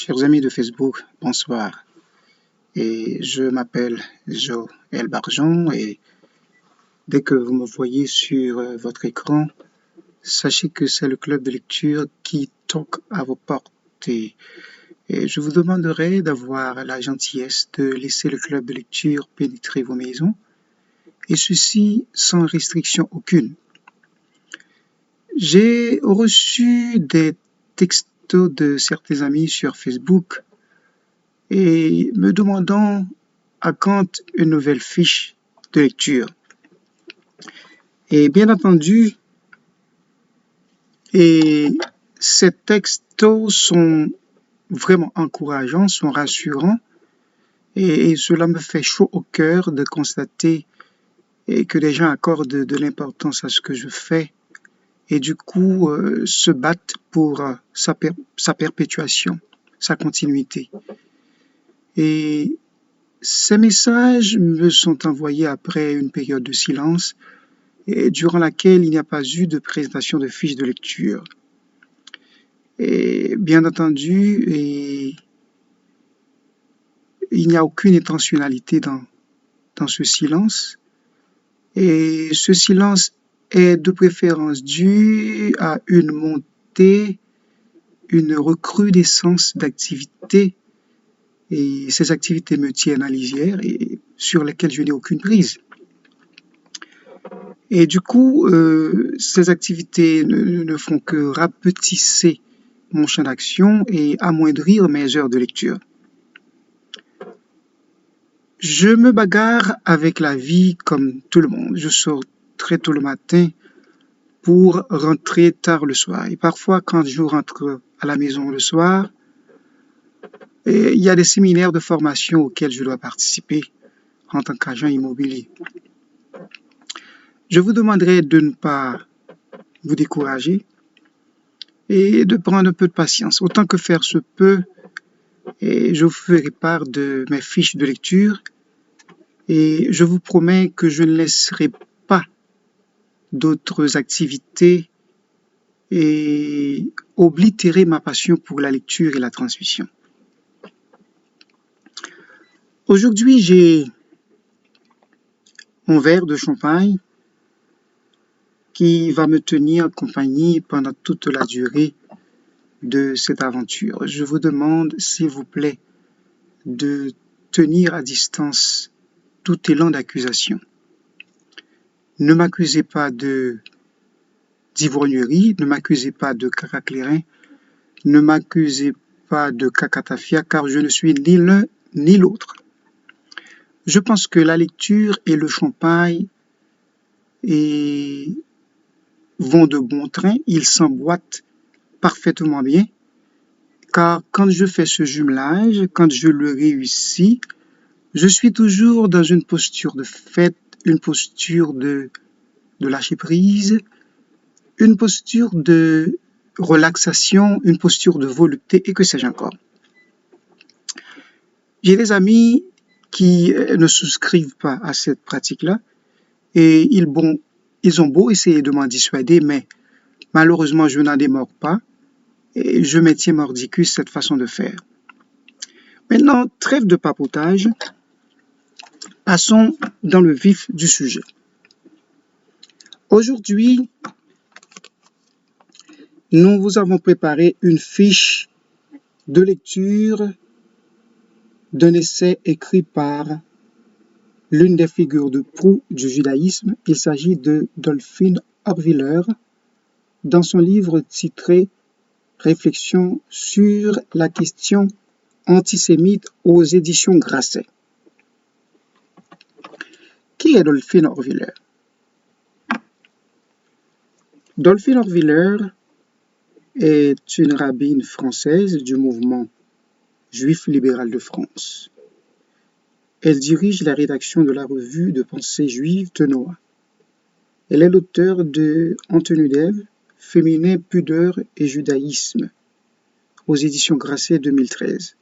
Chers amis de Facebook, bonsoir. Et je m'appelle Joël Barjon et dès que vous me voyez sur votre écran, sachez que c'est le club de lecture qui toque à vos portes et je vous demanderai d'avoir la gentillesse de laisser le club de lecture pénétrer vos maisons et ceci sans restriction aucune. J'ai reçu des textos de certains amis sur Facebook et me demandant à quand une nouvelle fiche de lecture. Et bien entendu, ces textos sont vraiment encourageants, sont rassurants et cela me fait chaud au cœur de constater que les gens accordent de l'importance à ce que je fais et du coup se battent pour sa perpétuation, sa continuité. Et ces messages me sont envoyés après une période de silence et durant laquelle il n'y a pas eu de présentation de fiches de lecture. Et bien entendu, il n'y a aucune intentionnalité dans ce silence. Et ce silence est de préférence dû à une montée, une recrudescence d'activités. Et ces activités me tiennent à lisière et sur lesquelles je n'ai aucune prise. Et du coup, ces activités ne font que rapetisser mon champ d'action et amoindrir mes heures de lecture. Je me bagarre avec la vie comme tout le monde. Je sors très tôt le matin pour rentrer tard le soir. Et parfois, quand je rentre à la maison le soir, il y a des séminaires de formation auxquels je dois participer en tant qu'agent immobilier. Je vous demanderai de ne pas vous décourager et de prendre un peu de patience. Autant que faire se peut, et je vous ferai part de mes fiches de lecture et je vous promets que je ne laisserai pas d'autres activités et oblitérer ma passion pour la lecture et la transmission. Aujourd'hui, j'ai mon verre de champagne qui va me tenir compagnie pendant toute la durée de cette aventure. Je vous demande, s'il vous plaît, de tenir à distance tout élan d'accusation. Ne m'accusez pas d'ivrognerie, ne m'accusez pas de cacaclérin, ne m'accusez pas de cacatafia, car je ne suis ni l'un ni l'autre. Je pense que la lecture et le champagne vont de bon train, ils s'emboîtent parfaitement bien, car quand je fais ce jumelage, quand je le réussis, je suis toujours dans une posture de fête, une posture de lâcher prise, une posture de relaxation, une posture de volupté et que sais-je encore. J'ai des amis qui ne souscrivent pas à cette pratique-là et ils ont beau essayer de m'en dissuader, mais malheureusement je n'en démords pas et je maintiens mordicus cette façon de faire. Maintenant, trêve de papotage, passons dans le vif du sujet. Aujourd'hui, nous vous avons préparé une fiche de lecture d'un essai écrit par l'une des figures de proue du judaïsme. Il s'agit de Dolphine Hörwiller dans son livre titré Réflexions sur la question antisémite aux éditions Grasset. Qui est Dolphine Hörwiller? Dolphine Hörwiller est une rabbine française du mouvement juif libéral de France. Elle dirige la rédaction de la revue de pensée juive Tenoa. Elle est l'auteure de Entre Nudève, Féminin, pudeur et judaïsme, aux éditions Grasset 2013.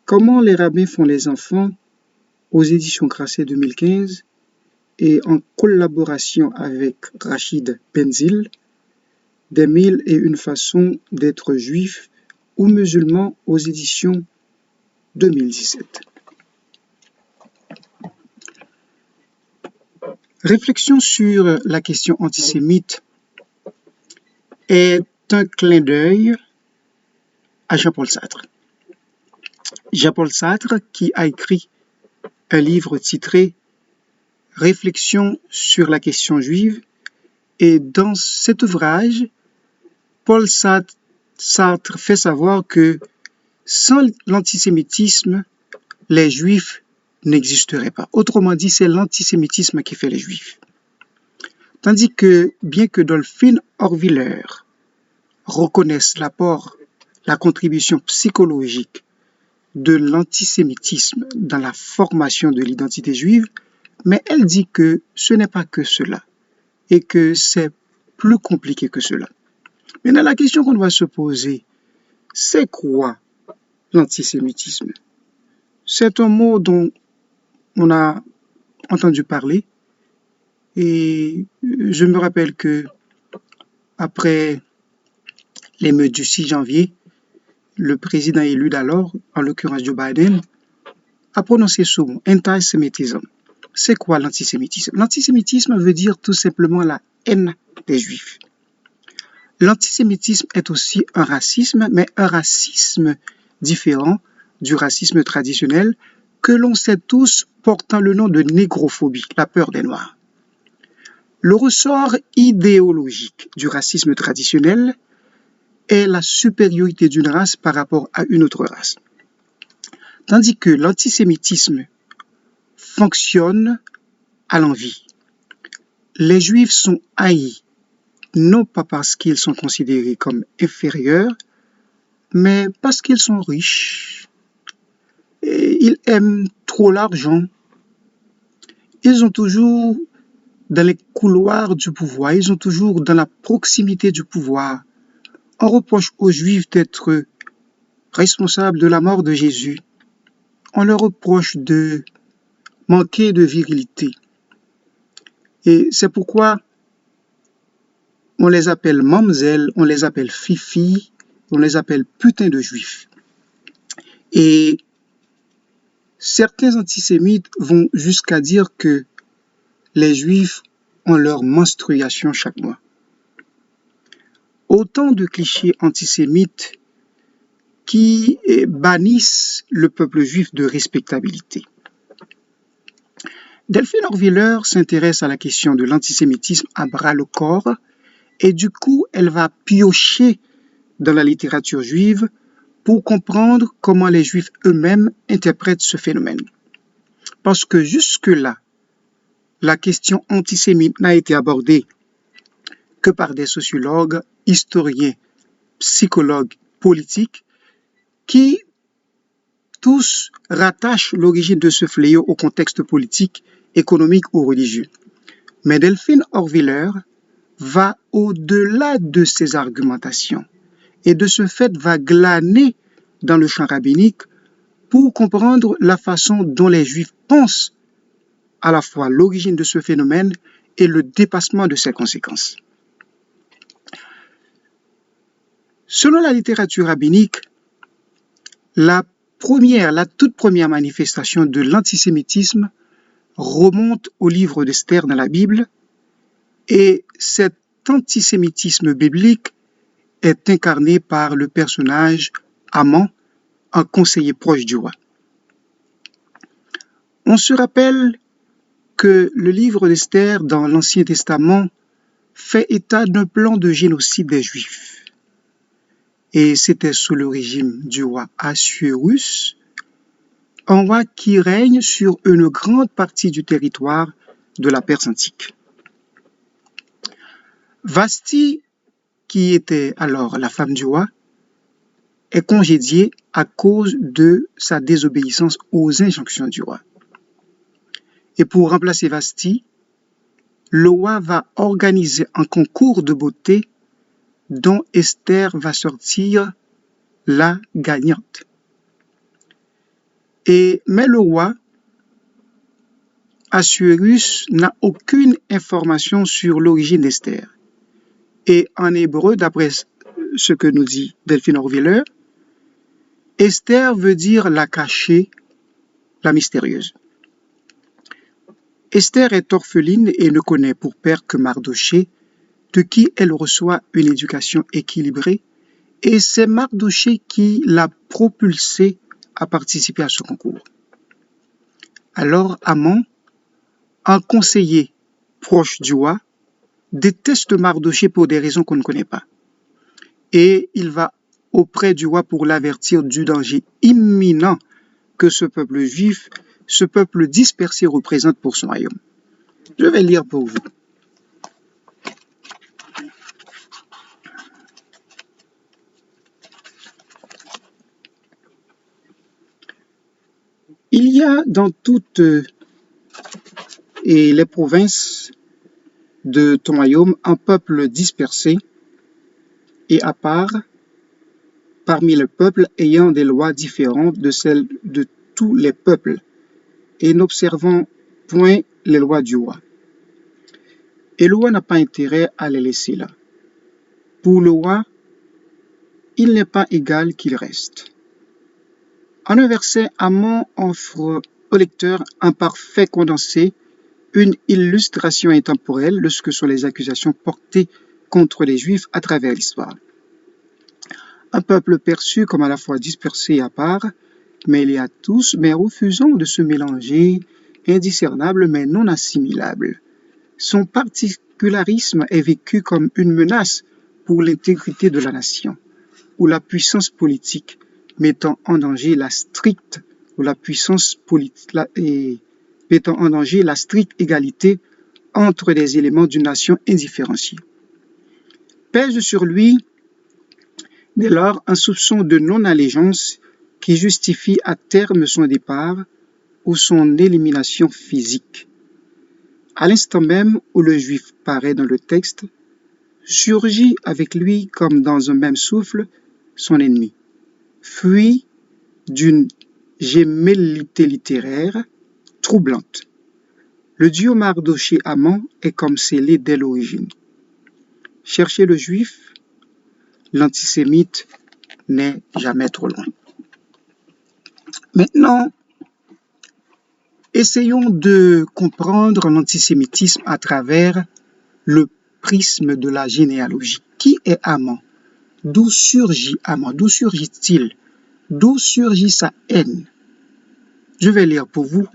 Comment les rabbins font les enfants, aux éditions Grasset 2015, et en collaboration avec Rachid Benzil, des 1001 façons d'être juif, ou musulmans aux éditions 2017. Réflexion sur la question antisémite est un clin d'œil à Jean-Paul Sartre. Jean-Paul Sartre qui a écrit un livre titré Réflexion sur la question juive, et dans cet ouvrage, Paul Sartre fait savoir que sans l'antisémitisme, les juifs n'existeraient pas. Autrement dit, c'est l'antisémitisme qui fait les juifs. Tandis que, bien que Dolphine Horviller reconnaisse l'apport, la contribution psychologique de l'antisémitisme dans la formation de l'identité juive, mais elle dit que ce n'est pas que cela et que c'est plus compliqué que cela. Maintenant, la question qu'on doit se poser, c'est quoi l'antisémitisme? C'est un mot dont on a entendu parler et je me rappelle que après l'émeute du 6 janvier, le président élu d'alors, en l'occurrence Joe Biden, a prononcé ce mot, antisémitisme. C'est quoi l'antisémitisme? L'antisémitisme veut dire tout simplement la haine des Juifs. L'antisémitisme est aussi un racisme, mais un racisme différent du racisme traditionnel que l'on sait tous portant le nom de négrophobie, la peur des Noirs. Le ressort idéologique du racisme traditionnel est la supériorité d'une race par rapport à une autre race. Tandis que l'antisémitisme fonctionne à l'envi. Les Juifs sont haïs, non pas parce qu'ils sont considérés comme inférieurs, mais parce qu'ils sont riches. Et ils aiment trop l'argent. Ils sont toujours dans les couloirs du pouvoir, ils sont toujours dans la proximité du pouvoir. On reproche aux Juifs d'être responsables de la mort de Jésus. On leur reproche de manquer de virilité. Et c'est pourquoi on les appelle mamzelles, on les appelle fifi, on les appelle putain de Juifs. Et certains antisémites vont jusqu'à dire que les Juifs ont leur menstruation chaque mois. Autant de clichés antisémites qui bannissent le peuple juif de respectabilité. Delphine Horviller s'intéresse à la question de l'antisémitisme à bras-le-corps et du coup, elle va piocher dans la littérature juive pour comprendre comment les Juifs eux-mêmes interprètent ce phénomène. Parce que jusque-là, la question antisémite n'a été abordée que par des sociologues, historiens, psychologues, politiques, qui tous rattachent l'origine de ce fléau au contexte politique, économique ou religieux. Mais Delphine Horviller va au-delà de ces argumentations et de ce fait va glaner dans le champ rabbinique pour comprendre la façon dont les Juifs pensent à la fois l'origine de ce phénomène et le dépassement de ses conséquences. Selon la littérature rabbinique, la toute première manifestation de l'antisémitisme remonte au livre d'Esther dans la Bible et cet antisémitisme biblique est incarné par le personnage Haman, un conseiller proche du roi. On se rappelle que le livre d'Esther dans l'Ancien Testament fait état d'un plan de génocide des Juifs. Et c'était sous le régime du roi Assuérus, un roi qui règne sur une grande partie du territoire de la Perse antique. Vashti, qui était alors la femme du roi, est congédiée à cause de sa désobéissance aux injonctions du roi. Et pour remplacer Vashti, le roi va organiser un concours de beauté dont Esther va sortir la gagnante. Mais le roi Assuérus n'a aucune information sur l'origine d'Esther. Et en hébreu, d'après ce que nous dit Delphine Horviller, Esther veut dire la cachée, la mystérieuse. Esther est orpheline et ne connaît pour père que Mardochée, de qui elle reçoit une éducation équilibrée, et c'est Mardochée qui l'a propulsée à participer à ce concours. Alors Haman, un conseiller proche du roi, déteste Mardochée pour des raisons qu'on ne connaît pas. Et il va auprès du roi pour l'avertir du danger imminent que ce peuple juif, ce peuple dispersé représente pour son royaume. Je vais lire pour vous. Il y a dans toutes les provinces de ton royaume un peuple dispersé et à part, parmi le peuple ayant des lois différentes de celles de tous les peuples, et n'observant point les lois du roi. Et le roi n'a pas intérêt à les laisser là. Pour le roi, il n'est pas égal qu'il reste. En un verset, Haman offre au lecteur un parfait condensé, une illustration intemporelle de ce que sont les accusations portées contre les Juifs à travers l'histoire. Un peuple perçu comme à la fois dispersé et à part, mêlé à tous, mais refusant de se mélanger, indiscernable mais non assimilable. Son particularisme est vécu comme une menace pour l'intégrité de la nation, ou la puissance politique mettant en danger la stricte égalité entre les éléments d'une nation indifférenciée. Pèse sur lui dès lors un soupçon de non-allégeance qui justifie à terme son départ ou son élimination physique. À l'instant même où le Juif paraît dans le texte, surgit avec lui comme dans un même souffle son ennemi, fruit d'une gémellité littéraire troublante. Le duo Mardochée-Haman est comme scellé dès l'origine. Cherchez le Juif, l'antisémite n'est jamais trop loin. Maintenant, essayons de comprendre l'antisémitisme à travers le prisme de la généalogie. Qui est Haman? D'où surgit Haman? D'où surgit-il? D'où surgit sa haine? Je vais lire pour vous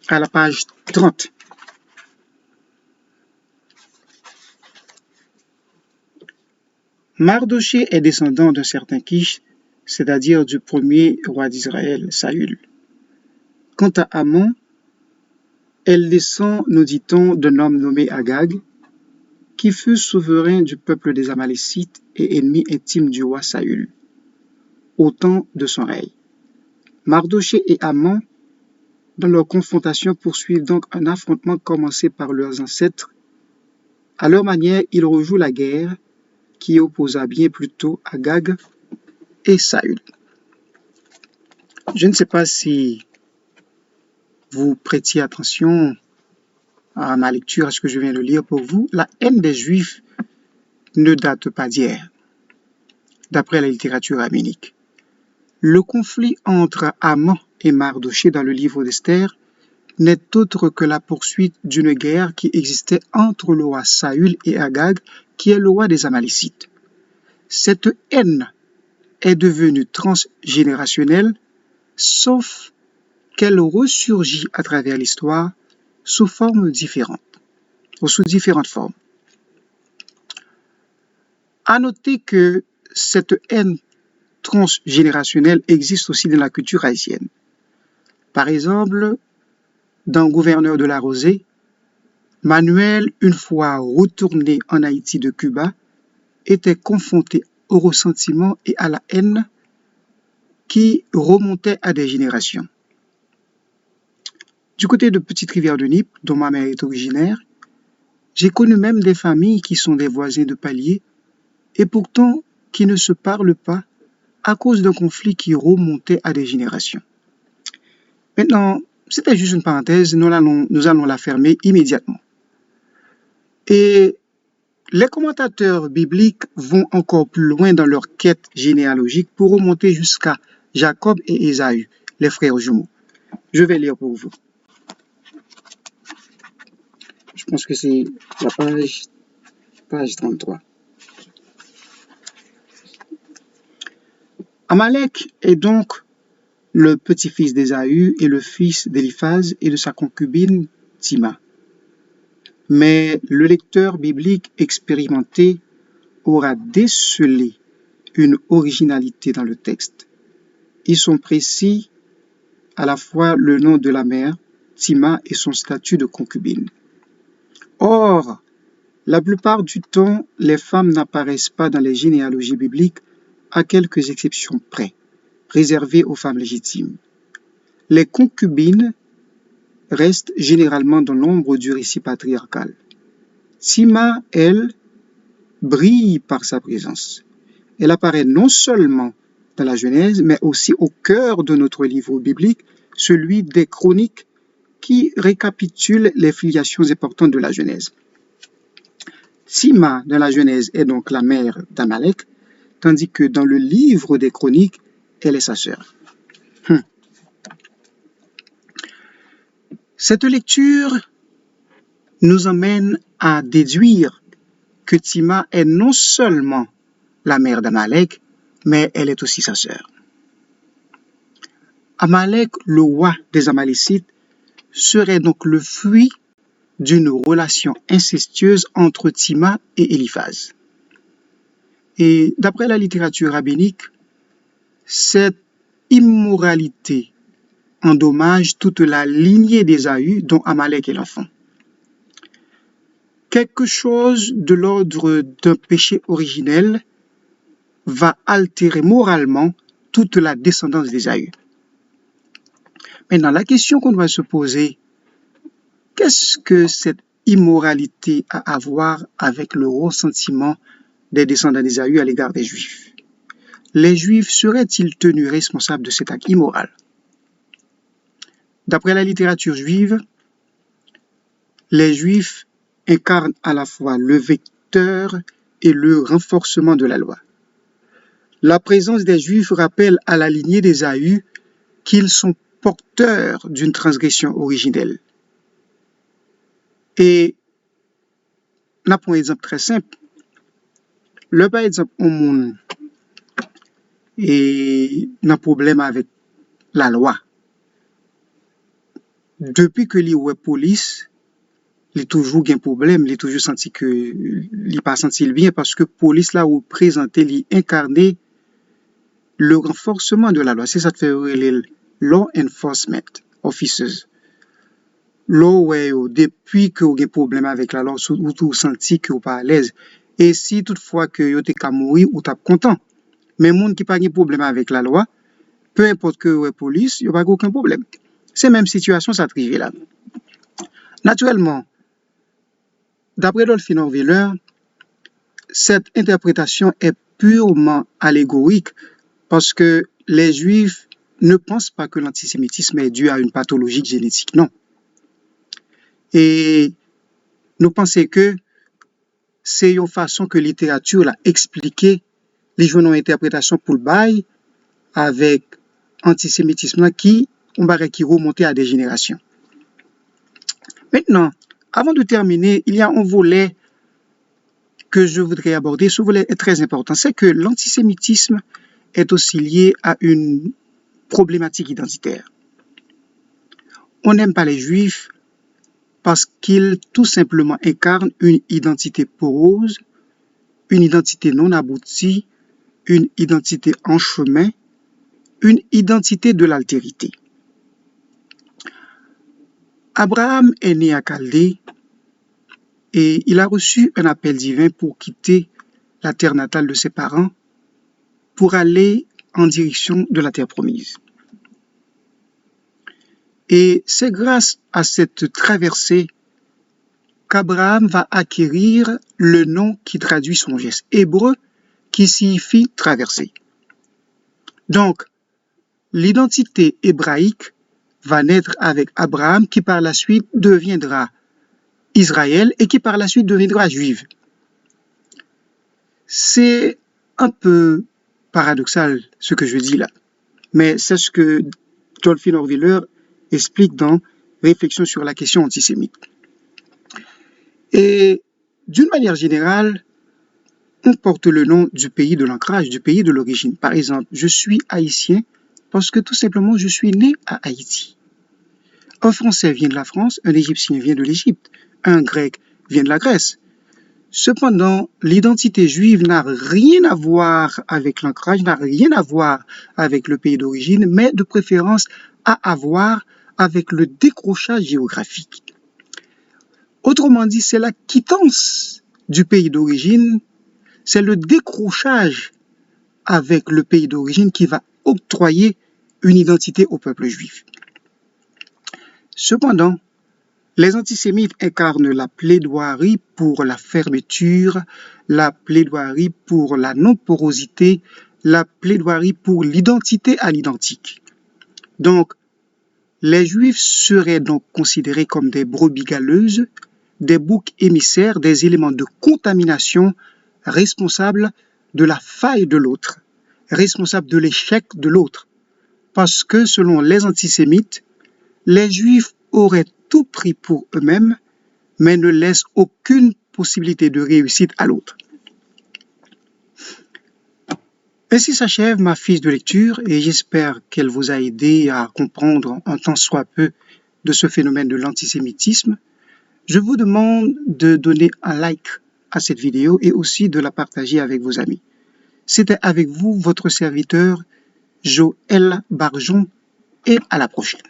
à la page 30. Mardochée est descendant d'un certain Kish, c'est-à-dire du premier roi d'Israël, Saül. Quant à Haman, elle descend, nous dit-on, d'un homme nommé Agag, qui fut souverain du peuple des Amalécites et ennemi intime du roi Saül, au temps de son règne. Mardochée et Haman, dans leur confrontation, poursuivent donc un affrontement commencé par leurs ancêtres. À leur manière, ils rejouent la guerre qui opposa bien plus tôt Agag et Saül. Je ne sais pas si vous prêtiez attention à ma lecture, à ce que je viens de lire pour vous. La haine des Juifs ne date pas d'hier, d'après la littérature rabbinique. Le conflit entre Haman et Mardochée dans le livre d'Esther n'est autre que la poursuite d'une guerre qui existait entre le roi Saül et Agag, qui est le roi des Amalécites. Cette haine est devenue transgénérationnelle, sauf qu'elle ressurgit à travers l'histoire sous formes différentes, ou sous différentes formes. À noter que cette haine transgénérationnelle existe aussi dans la culture haïtienne. Par exemple, dans Gouverneur de la Rosée, Manuel, une fois retourné en Haïti de Cuba, était confronté au ressentiment et à la haine qui remontaient à des générations. Du côté de Petite-Rivière-de-Nip, dont ma mère est originaire, j'ai connu même des familles qui sont des voisins de palier et pourtant qui ne se parlent pas à cause d'un conflit qui remontait à des générations. Maintenant, c'était juste une parenthèse, nous allons la fermer immédiatement. Et Les commentateurs bibliques vont encore plus loin dans leur quête généalogique pour remonter jusqu'à Jacob et Ésaü, les frères jumeaux. Je vais lire pour vous. Je pense que c'est la page 33. Amalek est donc le petit-fils d'Ésaü et le fils d'Éliphaz et de sa concubine Thima. Mais le lecteur biblique expérimenté aura décelé une originalité dans le texte. Ils sont précis à la fois le nom de la mère, Thima, et son statut de concubine. Or, la plupart du temps, les femmes n'apparaissent pas dans les généalogies bibliques, à quelques exceptions près, réservées aux femmes légitimes. Les concubines restent généralement dans l'ombre du récit patriarcal. Thima, elle, brille par sa présence. Elle apparaît non seulement dans la Genèse, mais aussi au cœur de notre livre biblique, celui des Chroniques, qui récapitule les filiations importantes de la Genèse. Thima, dans la Genèse, est donc la mère d'Amalek, tandis que dans le livre des Chroniques, elle est sa sœur. Cette lecture nous emmène à déduire que Thima est non seulement la mère d'Amalek, mais elle est aussi sa sœur. Amalek, le roi des Amalécites, serait donc le fruit d'une relation incestueuse entre Thima et Éliphaz. Et d'après la littérature rabbinique, cette immoralité endommage toute la lignée d'Ésaü dont Amalek est l'enfant. Quelque chose de l'ordre d'un péché originel va altérer moralement toute la descendance d'Ésaü. Maintenant, la question qu'on doit se poser, qu'est-ce que cette immoralité a à voir avec le ressentiment des descendants d'Ésaü à l'égard des Juifs? Les Juifs seraient-ils tenus responsables de cet acte immoral? D'après la littérature juive, les Juifs incarnent à la fois le vecteur et le renforcement de la loi. La présence des Juifs rappelle à la lignée d'Ésaü qu'ils sont porteurs d'une transgression originelle. Et, là pour un exemple très simple, le par exemple au monde et un problème avec la loi. Depuis que li police, il toujours un problème, il toujours senti que il pas senti bien parce que police là représentait, il incarnait le renforcement de la loi. C'est ça que fait les law enforcement officers. Depuis que vous avez problème avec la loi, vous tout senti que vous pas à l'aise. Et si toutefois que vous êtes mourir, vous êtes content. Mais les gens qui pas de problème avec la loi, peu importe que vous êtes police, il n'y a pas aucun problème. C'est même situation, ça arrive là. Naturellement, d'après Dolphin Orwiller, cette interprétation est purement allégorique parce que les Juifs ne pensent pas que l'antisémitisme est dû à une pathologie génétique, non. Et nous pensons que c'est une façon que la littérature l'a expliqué, les journaux interprétation pour le bail avec antisémitisme qui remontait à des générations. Maintenant, avant de terminer, il y a un volet que je voudrais aborder. Ce volet est très important. C'est que l'antisémitisme est aussi lié à une problématique identitaire. On n'aime pas les Juifs parce qu'ils tout simplement incarnent une identité porose, une identité non aboutie, une identité en chemin, une identité de l'altérité. Abraham est né à Chaldée et il a reçu un appel divin pour quitter la terre natale de ses parents pour aller en direction de la terre promise. Et c'est grâce à cette traversée qu'Abraham va acquérir le nom qui traduit son geste hébreu qui signifie traverser. Donc, l'identité hébraïque va naître avec Abraham qui par la suite deviendra Israël et qui par la suite deviendra juif. C'est un peu paradoxal ce que je dis là, mais c'est ce que Dolphin Orwiller explique dans Réflexion sur la question antisémite. Et d'une manière générale, on porte le nom du pays de l'ancrage, du pays de l'origine. Par exemple, je suis haïtien parce que tout simplement je suis né à Haïti. Un Français vient de la France, un Égyptien vient de l'Égypte, un Grec vient de la Grèce. Cependant, l'identité juive n'a rien à voir avec l'ancrage, n'a rien à voir avec le pays d'origine, mais de préférence à voir avec le décrochage géographique. Autrement dit, c'est la quittance du pays d'origine, c'est le décrochage avec le pays d'origine qui va octroyer une identité au peuple juif. Cependant, les antisémites incarnent la plaidoirie pour la fermeture, la plaidoirie pour la non-porosité, la plaidoirie pour l'identité à l'identique. Donc, les Juifs seraient donc considérés comme des brebis galeuses, des boucs émissaires, des éléments de contamination responsables de la faille de l'autre, responsables de l'échec de l'autre. Parce que, selon les antisémites, les Juifs auraient tout pris pour eux-mêmes, mais ne laissent aucune possibilité de réussite à l'autre. Ainsi s'achève ma fiche de lecture et j'espère qu'elle vous a aidé à comprendre un tant soit peu de ce phénomène de l'antisémitisme. Je vous demande de donner un like à cette vidéo et aussi de la partager avec vos amis. C'était avec vous votre serviteur Joël Barjon et à la prochaine.